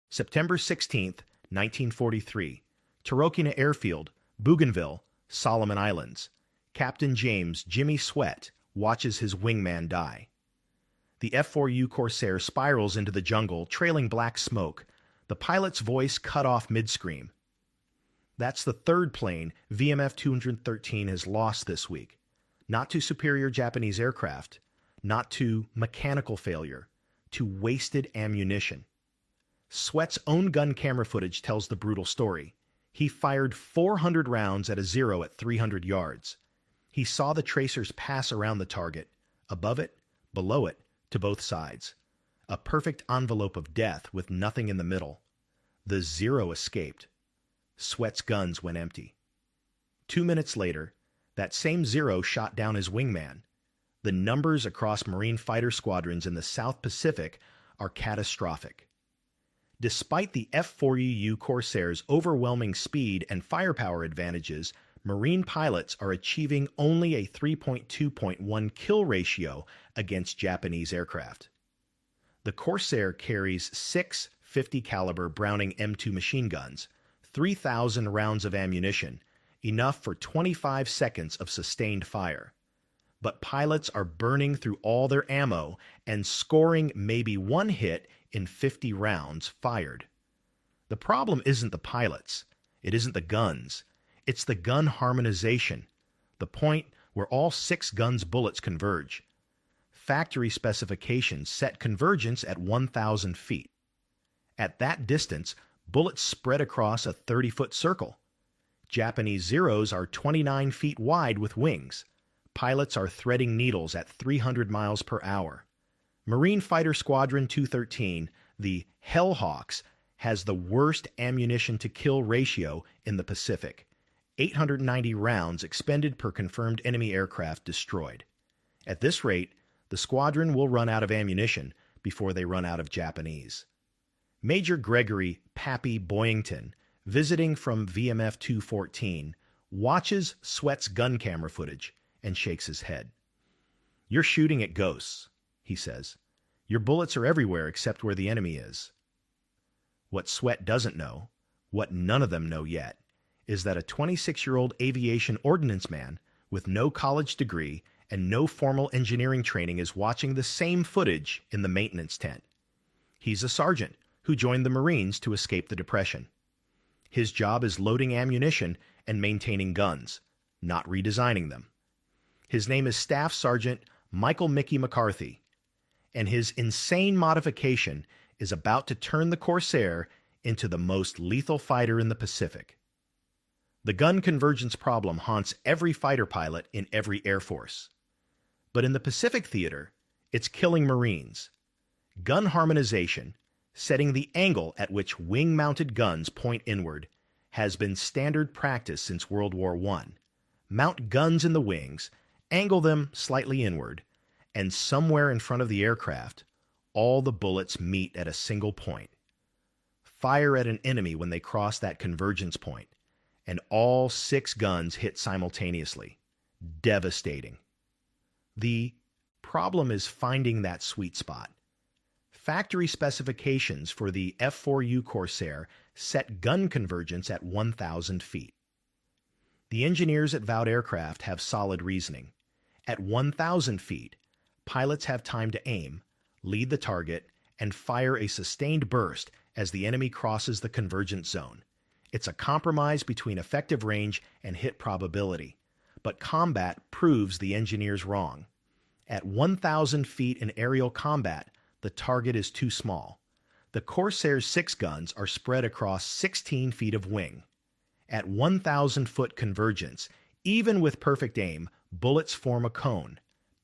September 16th, 1943. Tarokina Airfield, Bougainville, Solomon Islands. Captain James "Jimmy" Sweat watches his wingman die. The F-4U Corsair spirals into the jungle, trailing black smoke, the pilot's voice cut off mid-scream. That's the third plane VMF 213 has lost this week. Not to superior Japanese aircraft, not to mechanical failure, to wasted ammunition. Sweat's own gun camera footage tells the brutal story. He fired 400 rounds at a zero at 300 yards. He saw the tracers pass around the target, above it, below it, to both sides. A perfect envelope of death with nothing in the middle. The zero escaped. Sweat's guns went empty. 2 minutes later, that same zero shot down his wingman. The numbers across Marine fighter squadrons in the South Pacific are catastrophic. Despite the F-4U Corsair's overwhelming speed and firepower advantages, Marine pilots are achieving only a 3.2.1 kill ratio against Japanese aircraft. The Corsair carries 6 50 caliber Browning M2 machine guns, 3,000 rounds of ammunition, enough for 25 seconds of sustained fire. But pilots are burning through all their ammo and scoring maybe one hit in 50 rounds fired. The problem isn't the pilots. It isn't the guns. It's the gun harmonization, the point where all 6 guns' bullets converge. Factory specifications set convergence at 1,000 feet. At that distance, bullets spread across a 30-foot circle. Japanese Zeros are 29 feet wide with wings. Pilots are threading needles at 300 miles per hour. Marine Fighter Squadron 213, the Hellhawks, has the worst ammunition-to-kill ratio in the Pacific. 890 rounds expended per confirmed enemy aircraft destroyed. At this rate, the squadron will run out of ammunition before they run out of Japanese. Major Gregory "Pappy" Boyington, visiting from VMF 214, watches Sweat's gun camera footage and shakes his head. "You're shooting at ghosts," he says. "Your bullets are everywhere except where the enemy is." What Sweat doesn't know, what none of them know yet, is that a 26-year-old aviation ordnance man with no college degree and no formal engineering training is watching the same footage in the maintenance tent. He's a sergeant who joined the Marines to escape the Depression. His job is loading ammunition and maintaining guns, not redesigning them. His name is Staff Sergeant Michael "Mickey" McCarthy, and his insane modification is about to turn the Corsair into the most lethal fighter in the Pacific. The gun convergence problem haunts every fighter pilot in every Air Force. But in the Pacific theater, it's killing Marines. Gun harmonization, setting the angle at which wing-mounted guns point inward, has been standard practice since World War I. Mount guns in the wings, angle them slightly inward, and somewhere in front of the aircraft, all the bullets meet at a single point. Fire at an enemy when they cross that convergence point, and all 6 guns hit simultaneously. Devastating. The problem is finding that sweet spot. Factory specifications for the F-4U Corsair set gun convergence at 1,000 feet. The engineers at Vought Aircraft have solid reasoning. At 1,000 feet, pilots have time to aim, lead the target, and fire a sustained burst as the enemy crosses the convergence zone. It's a compromise between effective range and hit probability, but combat proves the engineers wrong. At 1,000 feet in aerial combat, the target is too small. The Corsair's 6 guns are spread across 16 feet of wing. At 1,000-foot convergence, even with perfect aim, bullets form a cone,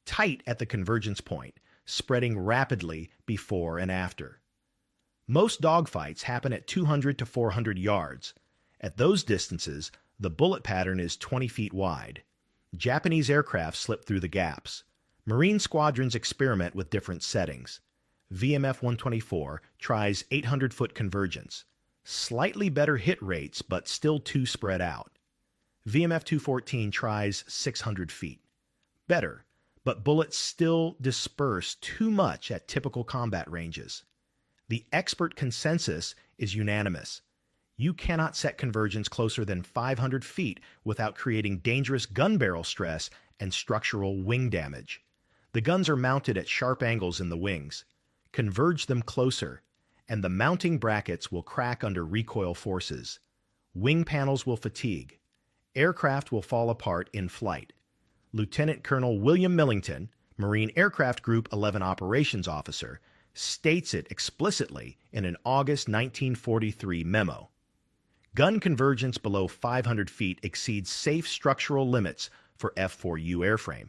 tight at the convergence point, spreading rapidly before and after. Most dogfights happen at 200 to 400 yards. At those distances, the bullet pattern is 20 feet wide. Japanese aircraft slip through the gaps. Marine squadrons experiment with different settings. VMF 124 tries 800-foot convergence. Slightly better hit rates, but still too spread out. VMF 214 tries 600 feet. Better, but bullets still disperse too much at typical combat ranges. The expert consensus is unanimous. You cannot set convergence closer than 500 feet without creating dangerous gun barrel stress and structural wing damage. The guns are mounted at sharp angles in the wings. Converge them closer, and the mounting brackets will crack under recoil forces. Wing panels will fatigue. Aircraft will fall apart in flight. Lieutenant Colonel William Millington, Marine Aircraft Group 11 Operations Officer, states it explicitly in an August 1943 memo. Gun convergence below 500 feet exceeds safe structural limits for F-4U airframe.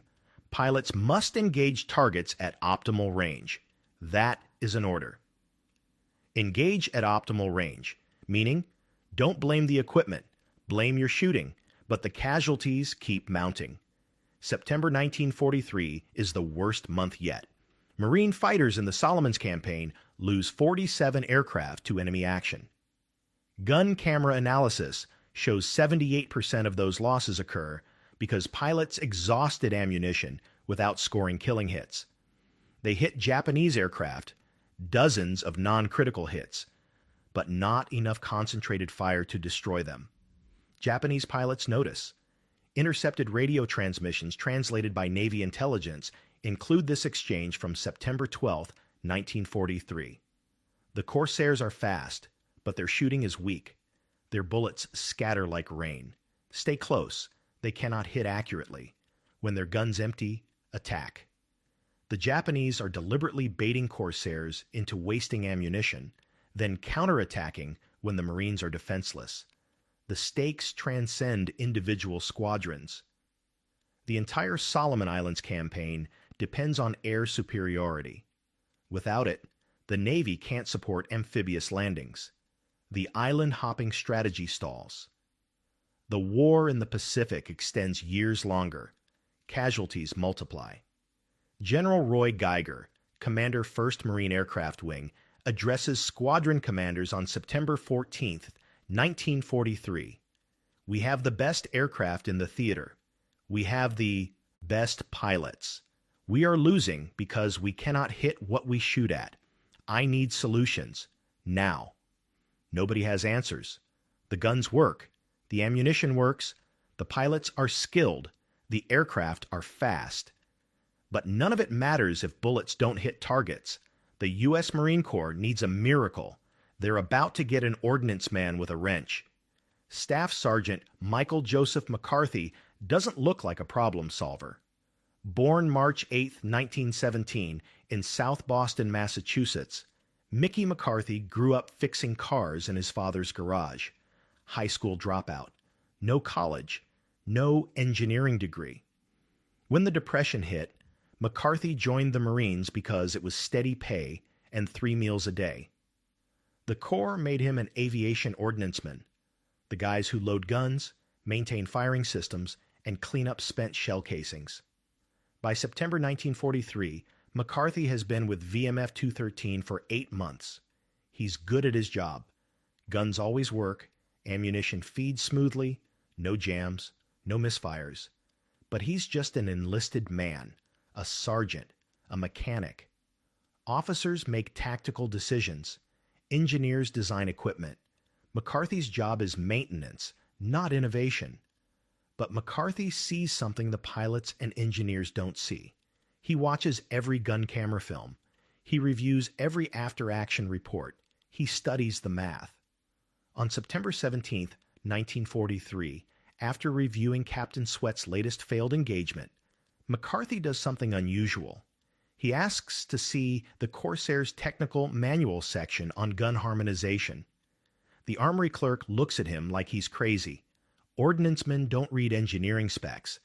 Pilots must engage targets at optimal range. That is an order. Engage at optimal range, meaning don't blame the equipment, blame your shooting, but the casualties keep mounting. September 1943 is the worst month yet. Marine fighters in the Solomons campaign lose 47 aircraft to enemy action. Gun camera analysis shows 78% of those losses occur because pilots exhausted ammunition without scoring killing hits. They hit Japanese aircraft, dozens of non-critical hits, but not enough concentrated fire to destroy them. Japanese pilots notice. Intercepted radio transmissions translated by Navy intelligence include this exchange from September 12, 1943. The Corsairs are fast, but their shooting is weak. Their bullets scatter like rain. Stay close. They cannot hit accurately. When their guns empty, attack. The Japanese are deliberately baiting Corsairs into wasting ammunition, then counterattacking when the Marines are defenseless. The stakes transcend individual squadrons. The entire Solomon Islands campaign depends on air superiority. Without it, the Navy can't support amphibious landings. The island-hopping strategy stalls. The war in the Pacific extends years longer. Casualties multiply. General Roy Geiger, Commander 1st Marine Aircraft Wing, addresses squadron commanders on September 14, 1943. We have the best aircraft in the theater. We have the best pilots. We are losing because we cannot hit what we shoot at. I need solutions. Now. Nobody has answers. The guns work. The ammunition works. The pilots are skilled. The aircraft are fast. But none of it matters if bullets don't hit targets. The U.S. Marine Corps needs a miracle. They're about to get an ordnance man with a wrench. Staff Sergeant Michael Joseph McCarthy doesn't look like a problem solver. Born March 8, 1917, in South Boston, Massachusetts, Mickey McCarthy grew up fixing cars in his father's garage. High school dropout. No college. No engineering degree. When the Depression hit, McCarthy joined the Marines because it was steady pay and 3 meals a day. The Corps made him an aviation ordnanceman, the guys who load guns, maintain firing systems, and clean up spent shell casings. By September 1943, McCarthy has been with VMF 213 for 8 months. He's good at his job. Guns always work, ammunition feeds smoothly, no jams, no misfires. But he's just an enlisted man, a sergeant, a mechanic. Officers make tactical decisions. Engineers design equipment. McCarthy's job is maintenance, not innovation. But McCarthy sees something the pilots and engineers don't see. He watches every gun camera film. He reviews every after-action report. He studies the math. On September 17, 1943, after reviewing Captain Sweat's latest failed engagement, McCarthy does something unusual. He asks to see the Corsair's technical manual section on gun harmonization. The armory clerk looks at him like he's crazy. Ordnancemen don't read engineering specs,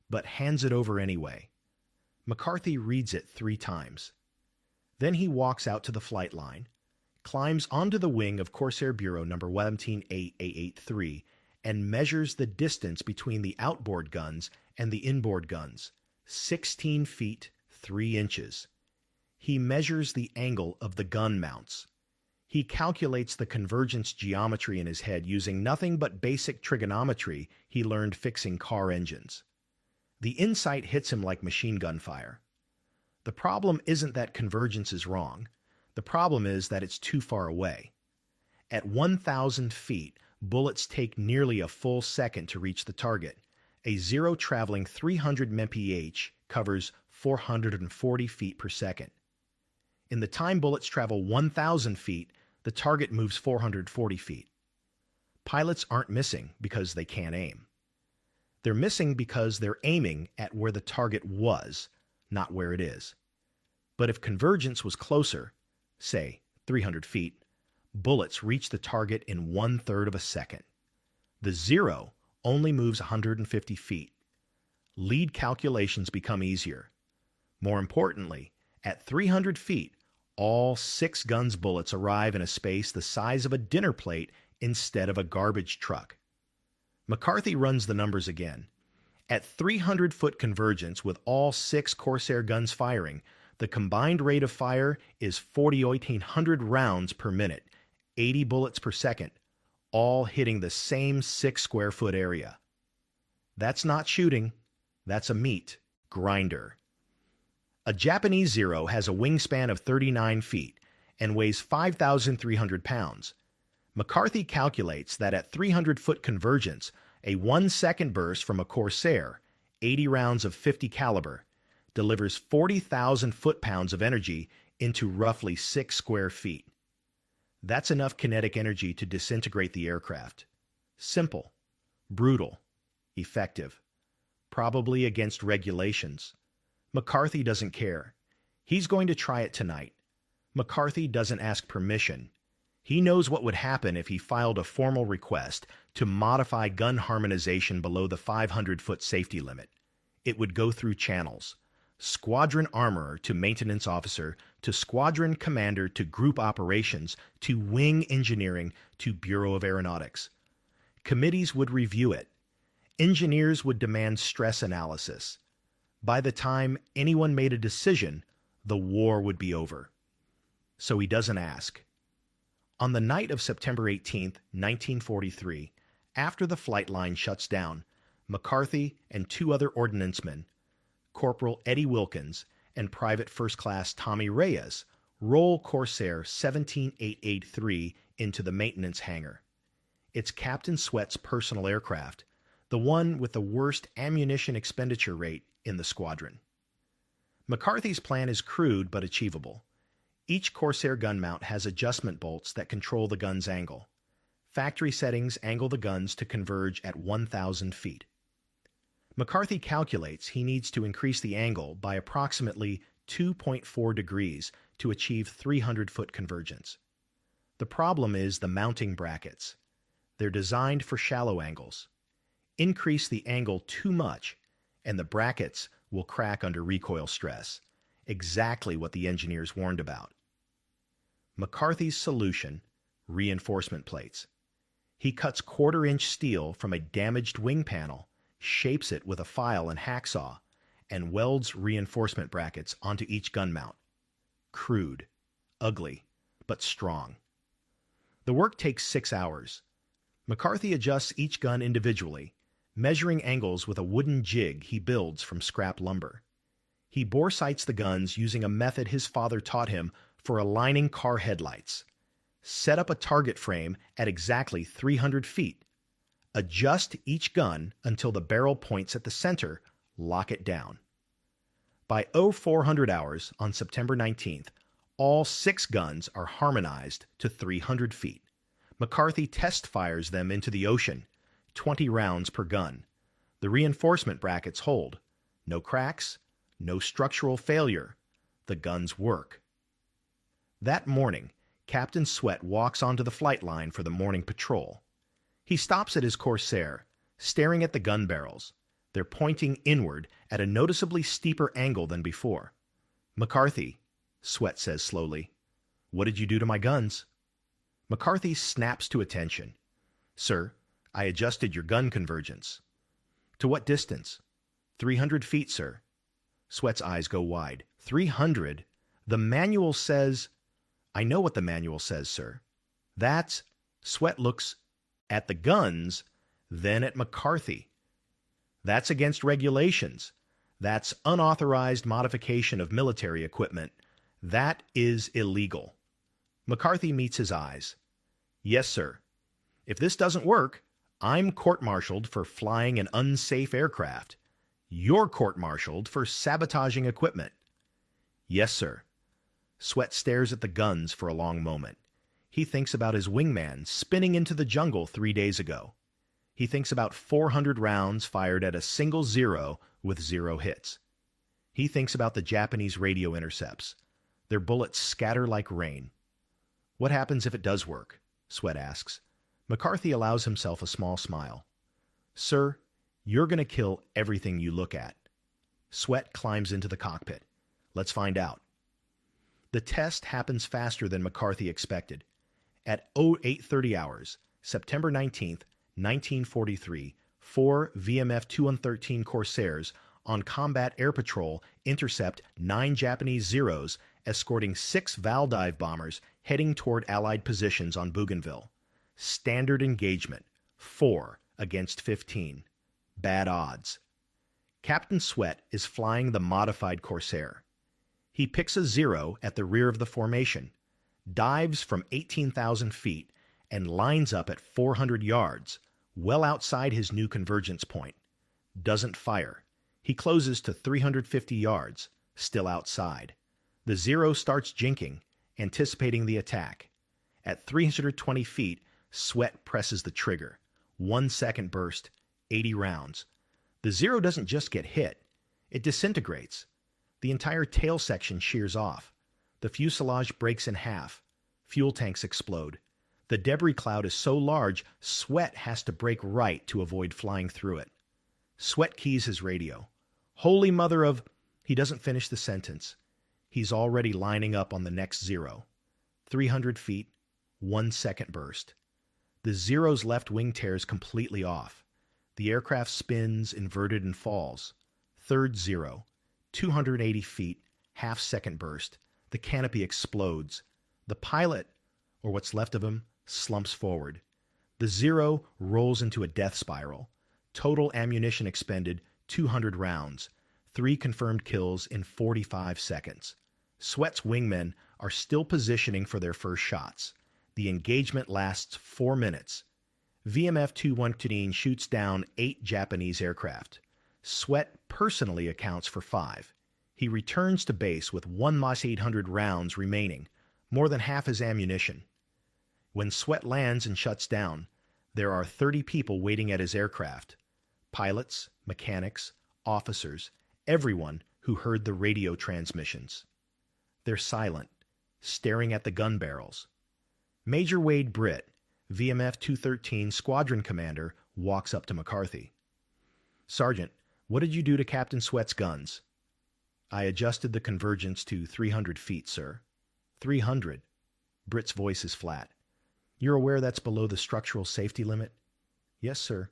but hands it over anyway. McCarthy reads it 3 times. Then he walks out to the flight line, climbs onto the wing of Corsair Bureau No. 178A83, and measures the distance between the outboard guns and the inboard guns, 16 feet 3 inches. He measures the angle of the gun mounts. He calculates the convergence geometry in his head using nothing but basic trigonometry he learned fixing car engines. The insight hits him like machine gun fire. The problem isn't that convergence is wrong. The problem is that it's too far away. At 1,000 feet, bullets take nearly a full second to reach the target. A zero traveling 300 mph covers 440 feet per second. In the time bullets travel 1,000 feet, the target moves 440 feet. Pilots aren't missing because they can't aim. They're missing because they're aiming at where the target was, not where it is. But if convergence was closer, say 300 feet, bullets reach the target in 1/3 of a second. The zero only moves 150 feet. Lead calculations become easier. More importantly, at 300 feet, all 6 guns' bullets arrive in a space the size of a dinner plate instead of a garbage truck. McCarthy runs the numbers again. At 300-foot convergence with all 6 Corsair guns firing, the combined rate of fire is 4,800 rounds per minute, 80 bullets per second, all hitting the same 6-square-foot area. That's not shooting, that's a meat grinder. A Japanese Zero has a wingspan of 39 feet and weighs 5,300 pounds. McCarthy calculates that at 300-foot convergence, a 1-second burst from a Corsair, 80 rounds of 50 caliber, delivers 40,000 foot-pounds of energy into roughly 6 square feet. That's enough kinetic energy to disintegrate the aircraft. Simple, brutal, effective, probably against regulations. McCarthy doesn't care. He's going to try it tonight. McCarthy doesn't ask permission. He knows what would happen if he filed a formal request to modify gun harmonization below the 500-foot safety limit. It would go through channels. Squadron armorer to maintenance officer to squadron commander to group operations to wing engineering to Bureau of Aeronautics. Committees would review it. Engineers would demand stress analysis. By the time anyone made a decision, the war would be over. So he doesn't ask. On the night of September 18, 1943, after the flight line shuts down, McCarthy and 2 other ordnancemen, Corporal Eddie Wilkins and Private First Class Tommy Reyes, roll Corsair 17883 into the maintenance hangar. It's Captain Sweat's personal aircraft, the one with the worst ammunition expenditure rate in the squadron. McCarthy's plan is crude but achievable. Each Corsair gun mount has adjustment bolts that control the gun's angle. Factory settings angle the guns to converge at 1,000 feet. McCarthy calculates he needs to increase the angle by approximately 2.4 degrees to achieve 300-foot convergence. The problem is the mounting brackets. They're designed for shallow angles. Increase the angle too much, and the brackets will crack under recoil stress, exactly what the engineers warned about. McCarthy's solution: reinforcement plates. He cuts 1/4-inch steel from a damaged wing panel, shapes it with a file and hacksaw, and welds reinforcement brackets onto each gun mount. Crude, ugly, but strong. The work takes 6 hours. McCarthy adjusts each gun individually, measuring angles with a wooden jig he builds from scrap lumber. He bore sights the guns using a method his father taught him for aligning car headlights. Set up a target frame at exactly 300 feet. Adjust each gun until the barrel points at the center. Lock it down. By 0400 hours on September 19th, all 6 guns are harmonized to 300 feet. McCarthy test fires them into the ocean, 20 rounds per gun. The reinforcement brackets hold. No cracks, no structural failure. The guns work. That morning, Captain Sweat walks onto the flight line for the morning patrol. He stops at his Corsair, staring at the gun barrels. They're pointing inward at a noticeably steeper angle than before. "McCarthy," Sweat says slowly, "what did you do to my guns?" McCarthy snaps to attention. "Sir, I adjusted your gun convergence." "To what distance?" 300 feet, sir." Sweat's eyes go wide. 300? The manual says... "I know what the manual says, sir." "That's..." Sweat looks at the guns, then at McCarthy. "That's against regulations. That's unauthorized modification of military equipment. That is illegal." McCarthy meets his eyes. Yes, sir. If this doesn't work, I'm court-martialed for flying an unsafe aircraft. You're court-martialed for sabotaging equipment. Yes, sir. Sweat stares at the guns for a long moment. He thinks about his wingman spinning into the jungle 3 days ago. He thinks about 400 rounds fired at a single zero with 0 hits. He thinks about the Japanese radio intercepts. Their bullets scatter like rain. What happens if it does work? Sweat asks. McCarthy allows himself a small smile. Sir, you're going to kill everything you look at. Sweat climbs into the cockpit. Let's find out. The test happens faster than McCarthy expected. At 0830 hours, September 19th, 1943, 4 VMF 2113 Corsairs on combat air patrol intercept 9 Japanese Zeros escorting 6 Valdive bombers heading toward Allied positions on Bougainville. Standard engagement, 4 against 15. Bad odds. Captain Sweat is flying the modified Corsair. He picks a zero at the rear of the formation, dives from 18,000 feet, and lines up at 400 yards, well outside his new convergence point. Doesn't fire. He closes to 350 yards, still outside. The zero starts jinking, anticipating the attack. At 320 feet, Sweat presses the trigger. 1 second burst, 80 rounds. The zero doesn't just get hit, it disintegrates. The entire tail section shears off. The fuselage breaks in half. Fuel tanks explode. The debris cloud is so large, Sweat has to brake right to avoid flying through it. Sweat keys his radio. Holy mother of... He doesn't finish the sentence. He's already lining up on the next zero. 300 feet, 1 second burst. The zero's left wing tears completely off. The aircraft spins, inverted, and falls. Third zero. 280 feet, half-second burst. The canopy explodes. The pilot, or what's left of him, slumps forward. The zero rolls into a death spiral. Total ammunition expended, 200 rounds. 3 confirmed kills in 45 seconds. Sweat's wingmen are still positioning for their first shots. The engagement lasts 4 minutes. VMF 2113 shoots down 8 Japanese aircraft. Sweat personally accounts for 5. He returns to base with 1 Moss 800 rounds remaining, more than half his ammunition. When Sweat lands and shuts down, there are 30 people waiting at his aircraft. Pilots, mechanics, officers, everyone who heard the radio transmissions. They're silent, staring at the gun barrels. Major Wade Britt, VMF 213 squadron commander, walks up to McCarthy. Sergeant, what did you do to Captain Sweat's guns? I adjusted the convergence to 300 feet, sir. 300. Britt's voice is flat. You're aware that's below the structural safety limit? Yes, sir.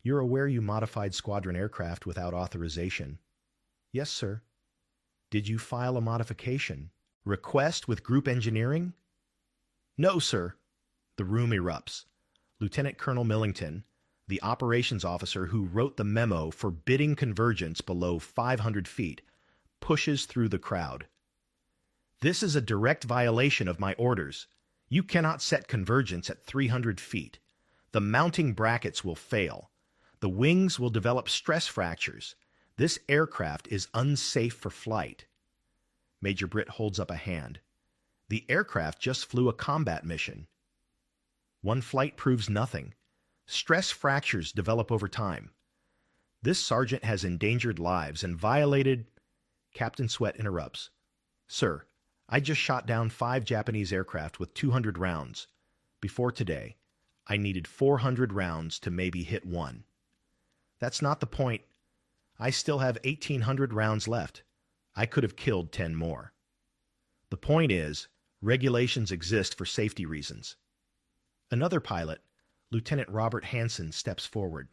You're aware you modified squadron aircraft without authorization? Yes, sir. Did you file a modification request with group engineering? No, sir. The room erupts. Lieutenant Colonel Millington, the operations officer who wrote the memo forbidding convergence below 500 feet, pushes through the crowd. This is a direct violation of my orders. You cannot set convergence at 300 feet. The mounting brackets will fail. The wings will develop stress fractures. This aircraft is unsafe for flight. Major Britt holds up a hand. The aircraft just flew a combat mission. One flight proves nothing. Stress fractures develop over time. This sergeant has endangered lives and violated... Captain Sweat interrupts. Sir, I just shot down 5 Japanese aircraft with 200 rounds. Before today, I needed 400 rounds to maybe hit 1. That's not the point. I still have 1,800 rounds left. I could have killed 10 more. The point is, regulations exist for safety reasons. Another pilot, Lieutenant Robert Hansen, steps forward.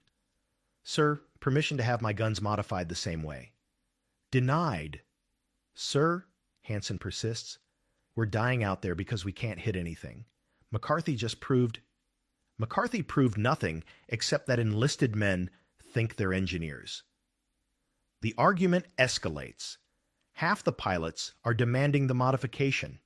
Sir, permission to have my guns modified the same way. Denied. Sir, Hansen persists, we're dying out there because we can't hit anything. McCarthy proved nothing except that enlisted men think they're engineers. The argument escalates. Half the pilots are demanding the modification.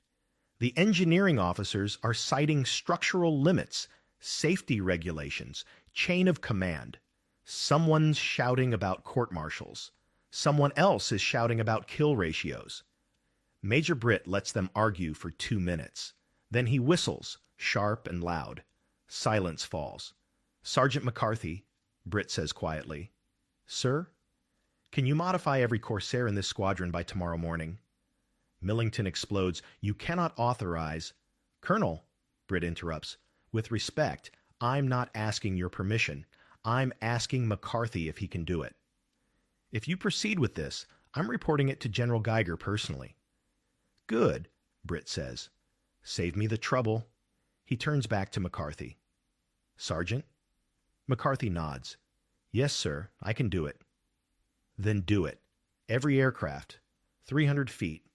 The engineering officers are citing structural limits, safety regulations, chain of command. Someone's shouting about court-martials. Someone else is shouting about kill ratios. Major Britt lets them argue for 2 minutes. Then he whistles, sharp and loud. Silence falls. "Sergeant McCarthy," Britt says quietly. "Sir? Can you modify every Corsair in this squadron by tomorrow morning?" Millington explodes. "You cannot authorize—" "Colonel," Britt interrupts, "with respect, I'm not asking your permission. I'm asking McCarthy if he can do it. If you proceed with this, I'm reporting it to General Geiger personally." "Good," Britt says. "Save me the trouble." He turns back to McCarthy. "Sergeant?" McCarthy nods. "Yes, sir, I can do it." "Then do it. Every aircraft. 300 feet.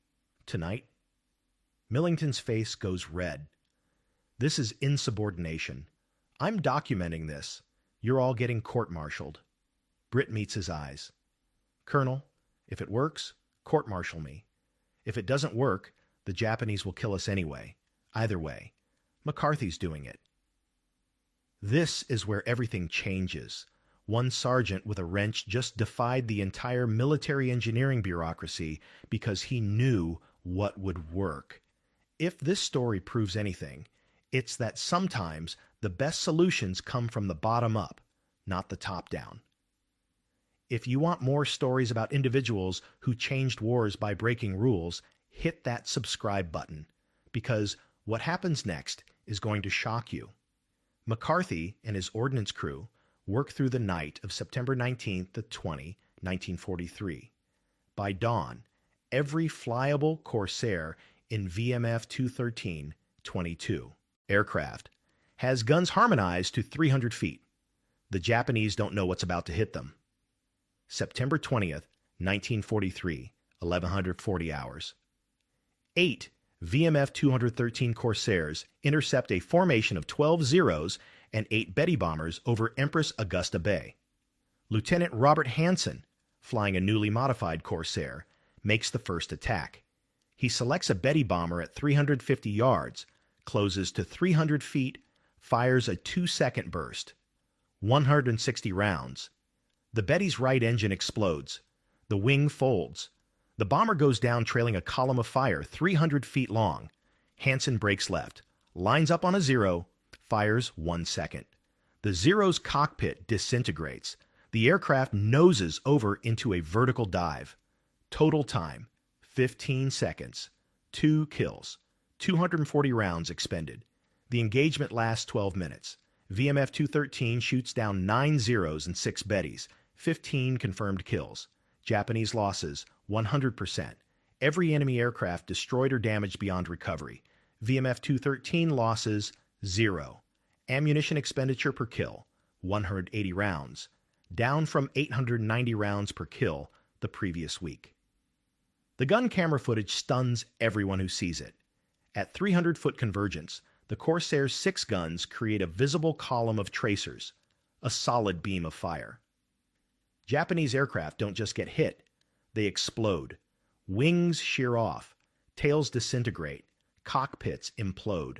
Tonight?" Millington's face goes red. "This is insubordination. I'm documenting this. You're all getting court-martialed." Britt meets his eyes. "Colonel, if it works, court-martial me. If it doesn't work, the Japanese will kill us anyway. Either way, McCarthy's doing it." This is where everything changes. One sergeant with a wrench just defied the entire military engineering bureaucracy because he knew what would work. If this story proves anything, it's that sometimes the best solutions come from the bottom up, not the top down. If you want more stories about individuals who changed wars by breaking rules, hit that subscribe button, because what happens next is going to shock you. McCarthy and his ordnance crew work through the night of September 19th to 20, 1943. By dawn, every flyable Corsair in VMF 213-22 aircraft has guns harmonized to 300 feet. The Japanese don't know what's about to hit them. September 20th, 1943, 1140 hours. 8 VMF 213 Corsairs intercept a formation of 12 Zeros and 8 Betty bombers over Empress Augusta Bay. Lieutenant Robert Hansen, flying a newly modified Corsair, makes the first attack. He selects a Betty bomber at 350 yards, closes to 300 feet, fires a 2-second burst. 160 rounds. The Betty's right engine explodes. The wing folds. The bomber goes down trailing a column of fire 300 feet long. Hansen breaks left, lines up on a Zero, fires 1 second. The Zero's cockpit disintegrates. The aircraft noses over into a vertical dive. Total time, 15 seconds. 2 kills. 240 rounds expended. The engagement lasts 12 minutes. VMF 213 shoots down 9 Zeros and 6 Bettys. 15 confirmed kills. Japanese losses, 100%. Every enemy aircraft destroyed or damaged beyond recovery. VMF 213 losses, 0. Ammunition expenditure per kill, 180 rounds. Down from 890 rounds per kill the previous week. The gun camera footage stuns everyone who sees it. At 300-foot convergence, the Corsair's 6 guns create a visible column of tracers, a solid beam of fire. Japanese aircraft don't just get hit, they explode. Wings shear off, tails disintegrate, cockpits implode.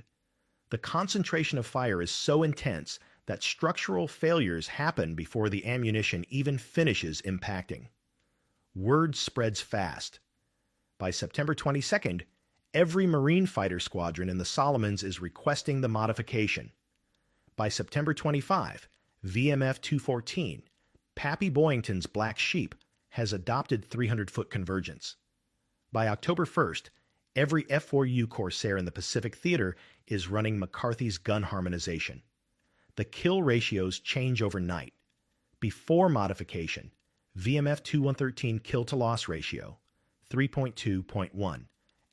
The concentration of fire is so intense that structural failures happen before the ammunition even finishes impacting. Word spreads fast. By September 22nd, every Marine fighter squadron in the Solomons is requesting the modification. By September 25, VMF 214, Pappy Boyington's Black Sheep, has adopted 300-foot convergence. By October 1st, every F-4U Corsair in the Pacific Theater is running McCarthy's gun harmonization. The kill ratios change overnight. Before modification, VMF 2113 kill-to-loss ratio, 3.2.1.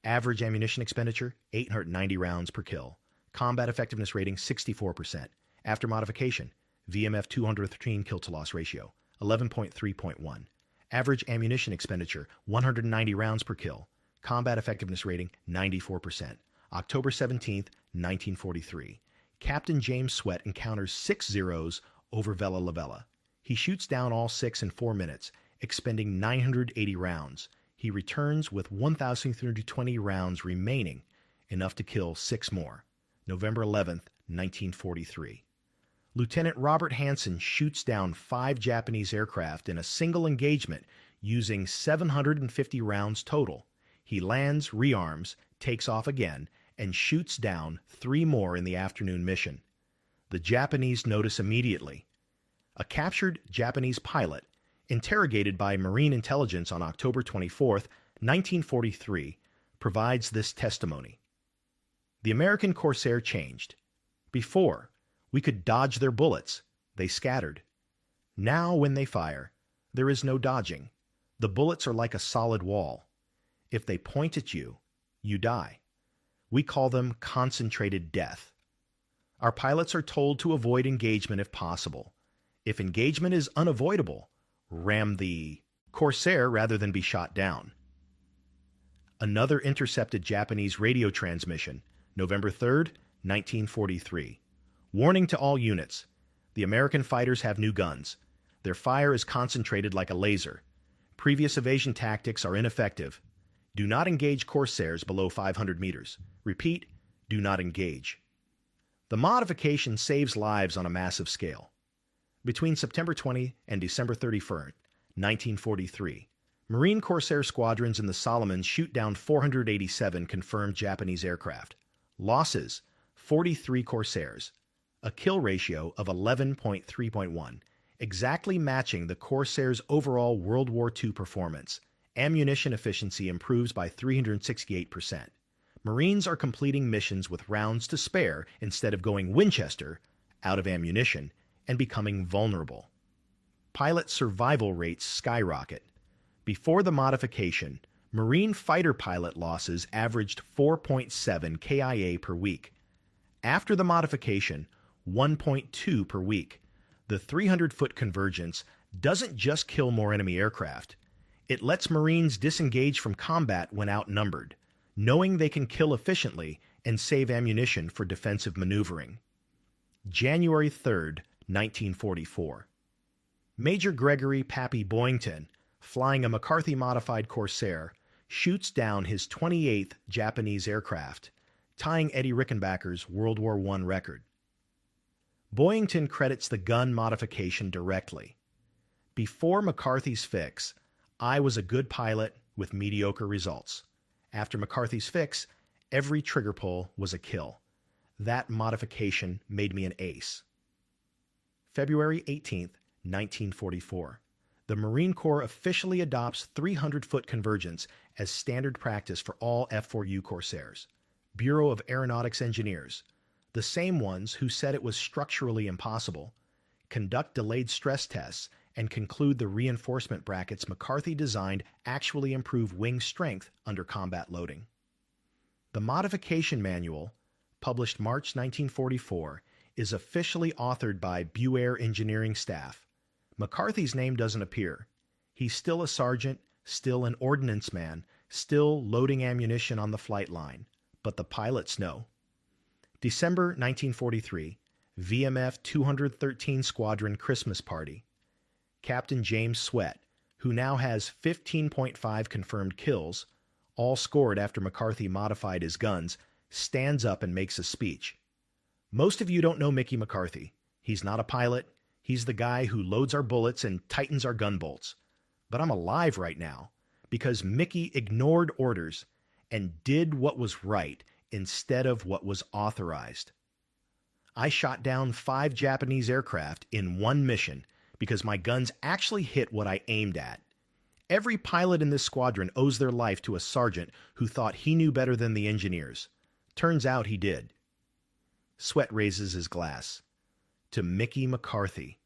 Average ammunition expenditure, 890 rounds per kill. Combat effectiveness rating, 64%. After modification, VMF 213 kill-to-loss ratio, 11.3.1. Average ammunition expenditure, 190 rounds per kill. Combat effectiveness rating, 94%. October 17th, 1943. Captain James Sweat encounters 6 Zeros over Vella La Vella. He shoots down all 6 in 4 minutes, expending 980 rounds. He returns with 1,320 rounds remaining enough to kill 6 more. November 11, 1943. Lieutenant Robert Hansen shoots down 5 Japanese aircraft in a single engagement using 750 rounds total. He lands, rearms, takes off again, and shoots down 3 more in the afternoon mission. The Japanese notice immediately. A captured Japanese pilot, interrogated by Marine intelligence on October 24, 1943, provides this testimony. The American Corsair changed. Before, we could dodge their bullets. They scattered. Now, when they fire, there is no dodging. The bullets are like a solid wall. If they point at you, you die. We call them concentrated death. Our pilots are told to avoid engagement if possible. If engagement is unavoidable, ram the Corsair rather than be shot down. Another intercepted Japanese radio transmission, November 3, 1943. Warning to all units. The American fighters have new guns. Their fire is concentrated like a laser. Previous evasion tactics are ineffective. Do not engage Corsairs below 500 meters. Repeat, do not engage. The modification saves lives on a massive scale. Between September 20 and December 31, 1943, Marine Corsair squadrons in the Solomons shoot down 487 confirmed Japanese aircraft. Losses, 43 Corsairs. A kill ratio of 11.3.1, exactly matching the Corsair's overall World War II performance. Ammunition efficiency improves by 368%. Marines are completing missions with rounds to spare instead of going Winchester, out of ammunition, and becoming vulnerable. Pilot survival rates skyrocket. Before the modification, Marine fighter pilot losses averaged 4.7 KIA per week. After the modification, 1.2 per week. The 300-foot convergence doesn't just kill more enemy aircraft. It lets Marines disengage from combat when outnumbered, knowing they can kill efficiently and save ammunition for defensive maneuvering. January 3, 1944. Major Gregory "Pappy" Boyington, flying a McCarthy-modified Corsair, shoots down his 28th Japanese aircraft, tying Eddie Rickenbacker's World War I record. Boyington credits the gun modification directly. Before McCarthy's fix, I was a good pilot with mediocre results. After McCarthy's fix, every trigger pull was a kill. That modification made me an ace. February 18, 1944. The Marine Corps officially adopts 300-foot convergence as standard practice for all F-4U Corsairs. Bureau of Aeronautics Engineers, the same ones who said it was structurally impossible, conduct delayed stress tests and conclude the reinforcement brackets McCarthy designed actually improve wing strength under combat loading. The modification manual, published March 1944, is officially authored by BUAIR engineering staff. McCarthy's name doesn't appear. He's still a sergeant, still an ordnance man, still loading ammunition on the flight line. But the pilots know. December 1943, VMF 213 Squadron Christmas Party. Captain James Sweat, who now has 15.5 confirmed kills, all scored after McCarthy modified his guns, stands up and makes a speech. Most of you don't know Mickey McCarthy. He's not a pilot. He's the guy who loads our bullets and tightens our gun bolts. But I'm alive right now because Mickey ignored orders and did what was right instead of what was authorized. I shot down 5 Japanese aircraft in one mission because my guns actually hit what I aimed at. Every pilot in this squadron owes their life to a sergeant who thought he knew better than the engineers. Turns out he did. Sweat raises his glass. To Mickey McCarthy,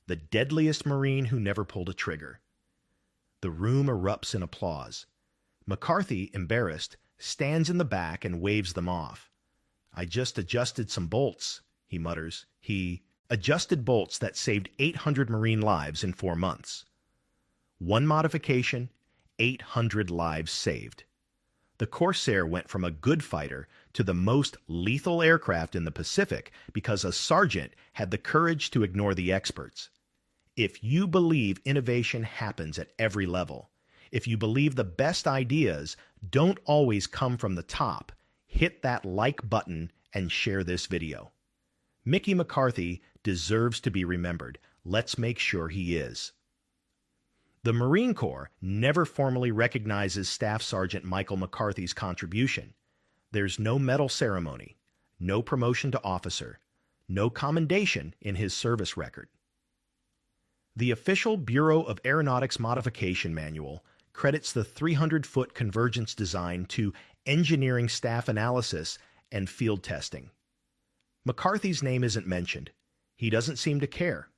the deadliest Marine who never pulled a trigger. The room erupts in applause. McCarthy, embarrassed, stands in the back and waves them off. I just adjusted some bolts, he mutters. He adjusted bolts that saved 800 Marine lives in 4 months. One modification, 800 lives saved. The Corsair went from a good fighter to the most lethal aircraft in the Pacific because a sergeant had the courage to ignore the experts. If you believe innovation happens at every level, if you believe the best ideas don't always come from the top, hit that like button and share this video. Mickey McCarthy deserves to be remembered. Let's make sure he is. The Marine Corps never formally recognizes Staff Sergeant Michael McCarthy's contribution. There's no medal ceremony, no promotion to officer, no commendation in his service record. The official Bureau of Aeronautics Modification Manual credits the 300-foot convergence design to engineering staff analysis and field testing. McCarthy's name isn't mentioned. He doesn't seem to care.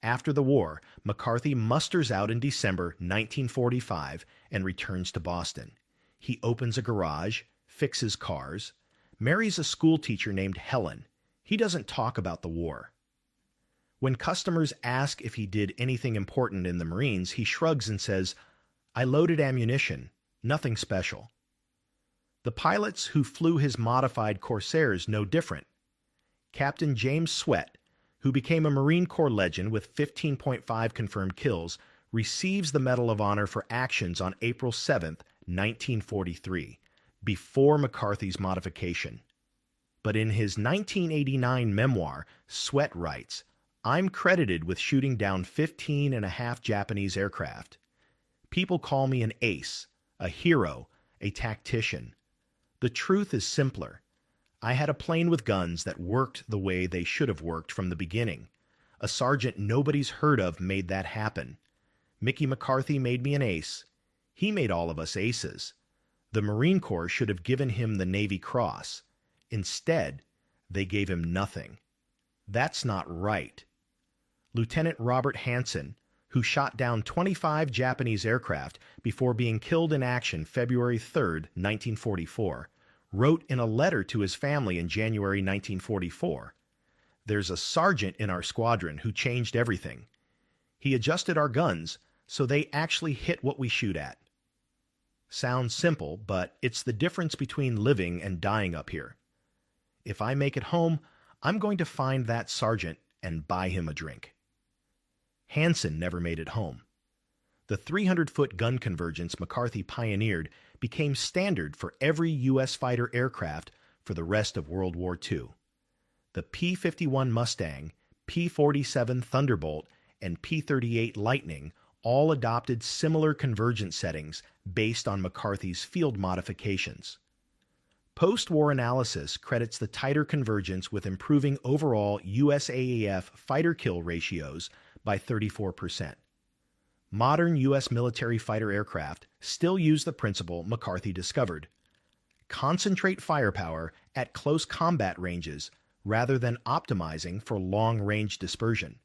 After the war, McCarthy musters out in December 1945 and returns to Boston. He opens a garage, fixes cars, marries a schoolteacher named Helen. He doesn't talk about the war. When customers ask if he did anything important in the Marines, he shrugs and says, "I loaded ammunition, nothing special." The pilots who flew his modified Corsairs no different. Captain James Sweat, who became a Marine Corps legend with 15.5 confirmed kills, receives the Medal of Honor for actions on April 7, 1943, before McCarthy's modification. But in his 1989 memoir, Sweat writes, "I'm credited with shooting down 15 and a half Japanese aircraft. People call me an ace, a hero, a tactician. The truth is simpler. I had a plane with guns that worked the way they should have worked from the beginning. A sergeant nobody's heard of made that happen. Mickey McCarthy made me an ace. He made all of us aces. The Marine Corps should have given him the Navy Cross. Instead, they gave him nothing. That's not right." Lieutenant Robert Hansen, who shot down 25 Japanese aircraft before being killed in action February 3, 1944, wrote in a letter to his family in January 1944, "There's a sergeant in our squadron who changed everything. He adjusted our guns so they actually hit what we shoot at." Sounds simple, but it's the difference between living and dying up here. If I make it home, I'm going to find that sergeant and buy him a drink. Hansen never made it home. The 300-foot gun convergence McCarthy pioneered became standard for every U.S. fighter aircraft for the rest of World War II. The P-51 Mustang, P-47 Thunderbolt, and P-38 Lightning all adopted similar convergence settings based on McCarthy's field modifications. Post-war analysis credits the tighter convergence with improving overall USAAF fighter-kill ratios by 34%. Modern U.S. military fighter aircraft still use the principle McCarthy discovered. Concentrate firepower at close combat ranges rather than optimizing for long-range dispersion.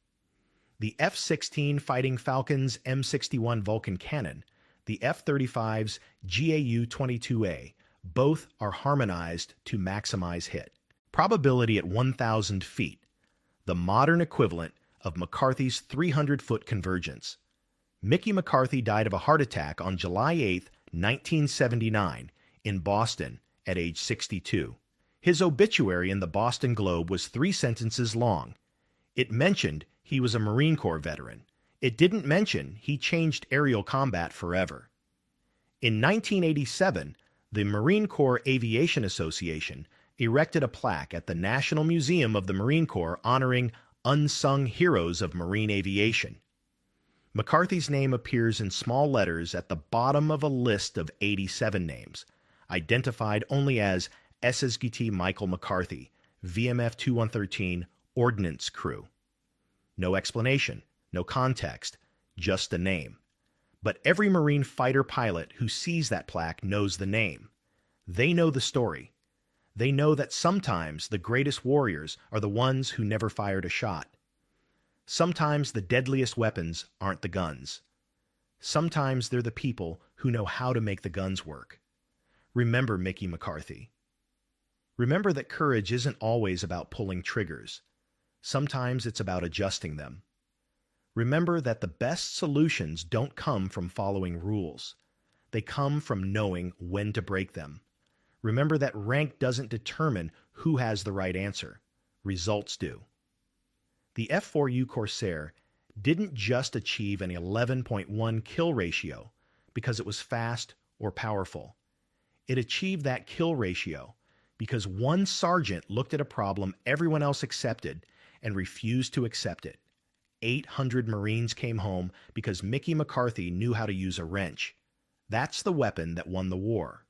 The F-16 Fighting Falcon's M61 Vulcan cannon, the F-35's GAU-22A, both are harmonized to maximize hit. Probability at 1,000 feet, the modern equivalent of McCarthy's 300-foot convergence. Mickey McCarthy died of a heart attack on July 8, 1979, in Boston at age 62. His obituary in the Boston Globe was 3 sentences long. It mentioned he was a Marine Corps veteran. It didn't mention he changed aerial combat forever. In 1987, the Marine Corps Aviation Association erected a plaque at the National Museum of the Marine Corps honoring unsung heroes of marine aviation. McCarthy's name appears in small letters at the bottom of a list of 87 names, identified only as SSGT Michael McCarthy, VMF 2113, Ordnance Crew. No explanation, no context, just a name. But every Marine fighter pilot who sees that plaque knows the name. They know the story. They know that sometimes the greatest warriors are the ones who never fired a shot. Sometimes the deadliest weapons aren't the guns. Sometimes they're the people who know how to make the guns work. Remember Mickey McCarthy. Remember that courage isn't always about pulling triggers. Sometimes it's about adjusting them. Remember that the best solutions don't come from following rules. They come from knowing when to break them. Remember that rank doesn't determine who has the right answer. Results do. The F-4U Corsair didn't just achieve an 11.1 kill ratio because it was fast or powerful. It achieved that kill ratio because one sergeant looked at a problem everyone else accepted and refused to accept it. 800 Marines came home because Mickey McCarthy knew how to use a wrench. That's the weapon that won the war.